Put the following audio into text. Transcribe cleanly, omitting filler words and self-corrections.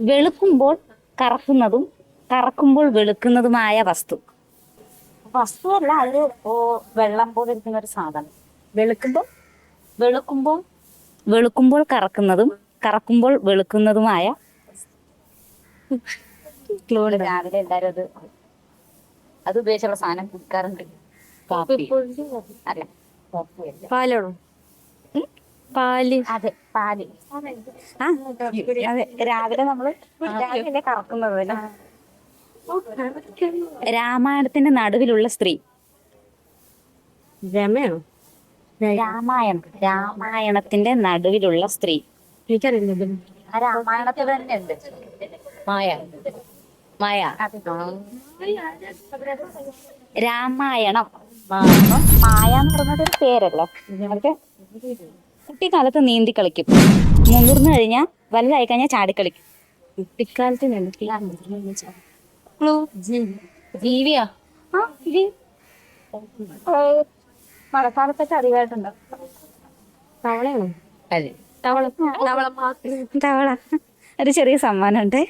വെളുക്കുമ്പോൾ കറക്കുന്നതും കറക്കുമ്പോൾ വെളുക്കുന്നതുമായ വസ്തു. വസ്തുവല്ല, ഒരു വെള്ളം പോലെ ഇരിക്കുന്ന ഒരു സാധനം. വെളുക്കുമ്പോൾ വെളുക്കുമ്പോൾ വെളുക്കുമ്പോൾ കറക്കുന്നതും കറക്കുമ്പോൾ വെളുക്കുന്നതുമായ രാവിലെ എല്ലാരും അത് ഉപയോഗിച്ചുള്ള സാധനം കുടിക്കാറുണ്ട്. അല്ല, പാലാണോ? പാല്. അതെ, പാല്. അതെ, രാവിലെ നമ്മള് രാവിലെ കറക്കുന്നത്. രാമായണത്തിന്റെ നടുവിലുള്ള സ്ത്രീ. രമയാണോ? രാമായണത്തിന്റെ നടുവിലുള്ള സ്ത്രീ. എനിക്കറിയില്ല. ആ രാമായണത്തിൽ തന്നെ ഉണ്ട്. മായ. മായ. രാമായണം. മായ എന്ന് പറഞ്ഞൊരു പേരല്ലേ. അവർക്ക് കുട്ടിക്കാലത്ത് നീന്തി കളിക്കും, മുതിർന്നു കഴിഞ്ഞാൽ വലുതായി കഴിഞ്ഞാൽ ചാടിക്കളിക്കും. കുട്ടിക്കാലത്ത് ജീവിയാ? മഴക്കാലത്തൊക്കെ അധികമായിട്ടുണ്ട്. തവളയാണോ? തവള. ഒരു ചെറിയ സമ്മാനം ഉണ്ട്.